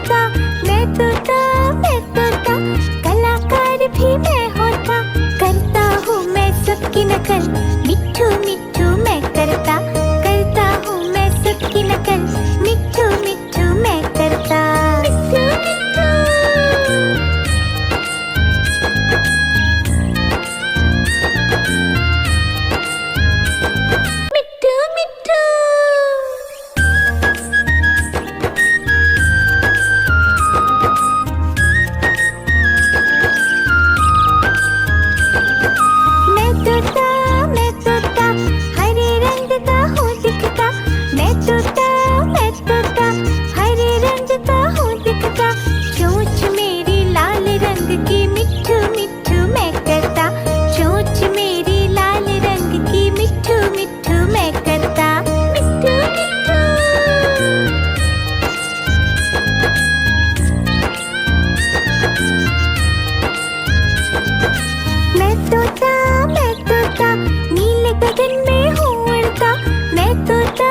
होता, मैं तोता, मैं तोता, कलाकार भी मैं होता। करता हूँ मैं सबकी नकल, मिट्ठू मिट्ठू मैं करता। करता हूँ मैं सबकी नकल, मिट्ठू मिट्ठू मैं करता। मिट्ठू मिट्ठू मिट्ठू मिट्ठू। मैं तोता, हरे रंग का हूँ दिखता। मैं तोता, हरे रंग का हूँ दिखता। चोंच मेरी लाल रंग की, मिट्ठू मिट्ठू मैं करता। चोंच मेरी लाल रंग की, मिट्ठू मिट्ठू मैं करता। मिट्ठू मिट्ठू। मैं तोता, नीले गगन में हूँ उड़ता। मैं तोता,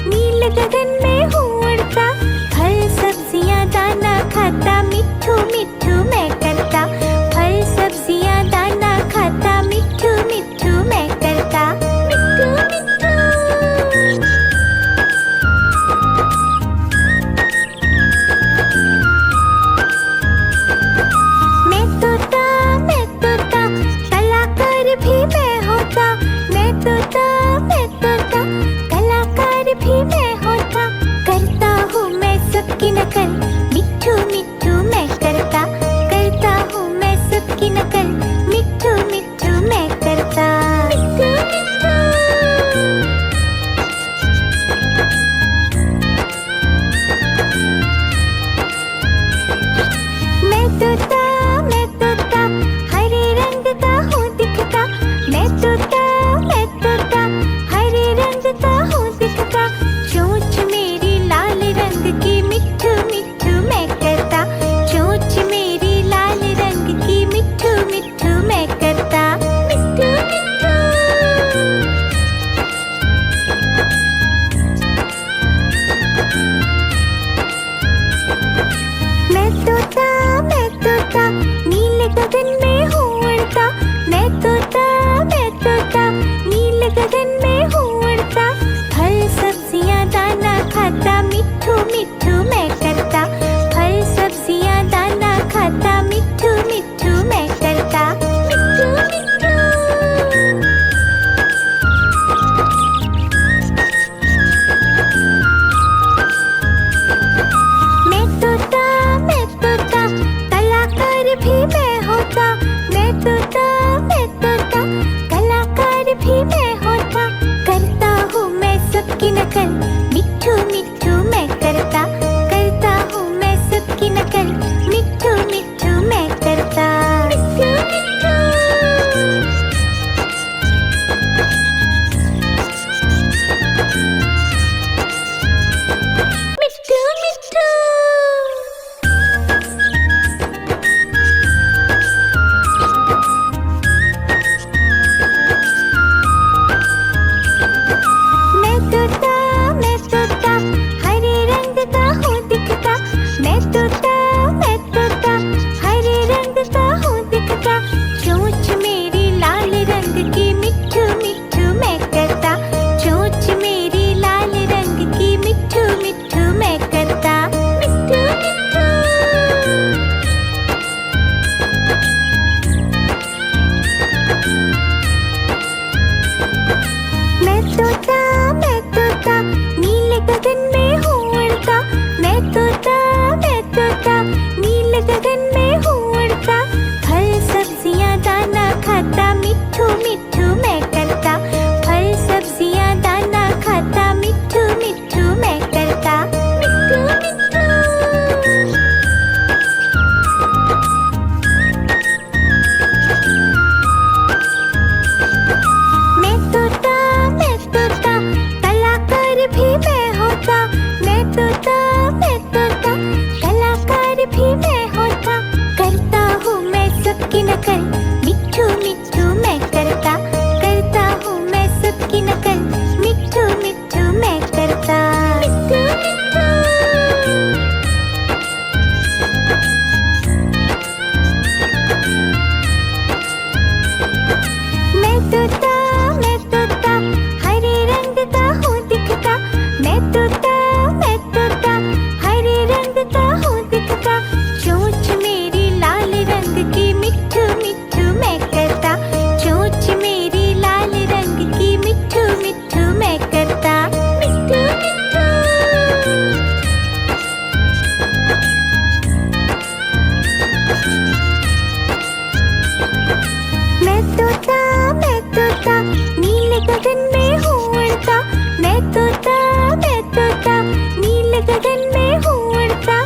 नीले गगन में हूँ उड़ता। फल सब्जियाँ दाना खाता, मिट्ठू मिट्ठू मैं करता। फल सब्जियाँ दाना खाता, मिट्ठू मिट्ठू मैं करता। मिट्ठू मिट्ठू। मैं तोता, कलाकार भी मैं होता। मैं तोता, कलाकार भी मैं होता। करता हूँ मैं सबकी नकल, मिट्ठू मिट्ठू मैं करता। करता हूँ मैं सबकी नकल, मिट्ठू मिट्ठू मैं करता। मिट्ठू मिट्ठू। मैं तोता, हरे रंग का हूँ दिखता। मैं तोता, हरे रंग का हूँ दिखता। चोंच मेरी लाल रंग की, मिट्ठू मिट्ठू मैं करता। चोंच मेरी लाल रंग की, मिट्ठू मिट्ठू मैं करता। मिट्ठू मिट्ठू। मैं तोता, नीले गगन में हूँ उड़ता। मैं तोता, नीले गगन में हूँ उड़ता। फल सब्जियाँ दाना खाता, मिट्ठू मिट्ठू मैं करता। फल सब्जियाँ दाना खाता, मिट्ठू मिट्ठू मैं करता। मिट्ठू मिट्ठू। मैं तोता, कलाकार भी मैं होता। मैं तोता, कलाकार भी मैं होता। करता हूँ मैं सबकी नकल, मिट्ठू मिट्ठू मैं करता। करता दिखता हूँ दिखता, चोंच मेरी लाल रंग की मिट्ठू मिट्ठू मैं करता, चोंच मेरी लाल रंग की मिट्ठू मिट्ठू मैं करता, मिट्ठू मिट्ठू। मैं तोता नीले गगन में हूँ उड़ता, मैं तोता नीले गगन में हूँ उड़ता,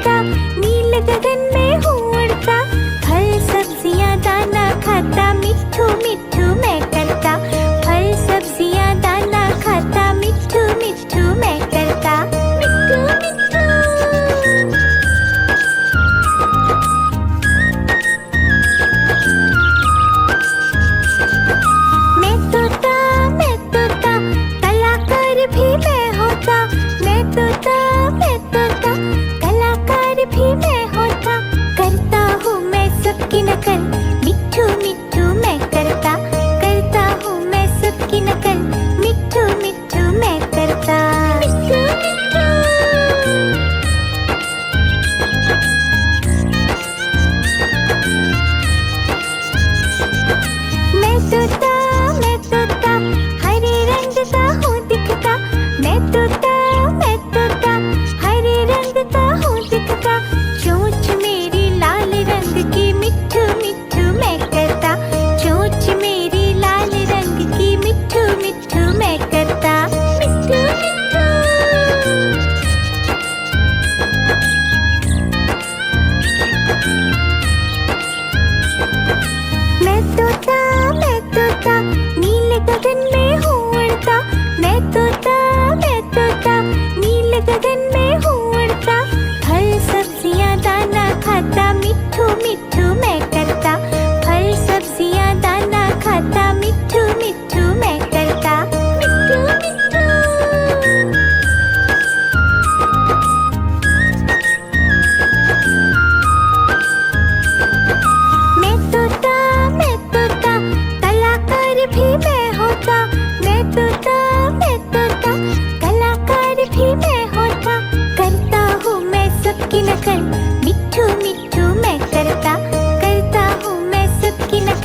उड़ता, नील गगन में हूँ उड़ता, फल सब्जियाँ दाना खाता, मिट्ठू मिट्ठू मैं करता, फल सब्जियाँ दाना खाता, मिट्ठू मिट्ठू मैं करता, मिट्ठू मिट्ठू। मैं तोता, कलाकार भी मैं होता, मैं तोता, कलाकार भी मैं होता, करता हूँ मैं सबकी नकल, मिट्ठू मिट्ठू मैं करता, करता हूँ मैं सबकी नकल, मिट्ठू मिट्ठू मैं करता, मिट्ठू मिट्ठू। मैं तोता, हरे रंग का हूँ दिखता, मैं तोता, हरे रंग का हूँ दिखता, चोंच मेरी लाल रंग की, मिट्ठू मिट्ठू मैं करता, चोंच मेरी लाल रंग की, मिट्ठू मिट्ठू मैं करता, मिट्ठू मिट्ठू। मैं तोता, नील गगन में हूँ उड़ता, मैं तोता, नील गगन में हूँ उड़ता, फल सब्जियाँ दाना खाता, मिट्ठू मिट्ठू मैं करता, फल सब्जियाँ दाना खाता, मिट्ठू मिट्ठू मैं करता, मिट्ठू मिट्ठू। मैं तोता, कलाकार भी मैं होता, मैं तोता, कलाकार भी मैं होता, करता हूँ मैं सबकी नकल, मिट्ठू मिट्ठू मैं करता, करता हूँ मैं सबकी नकल।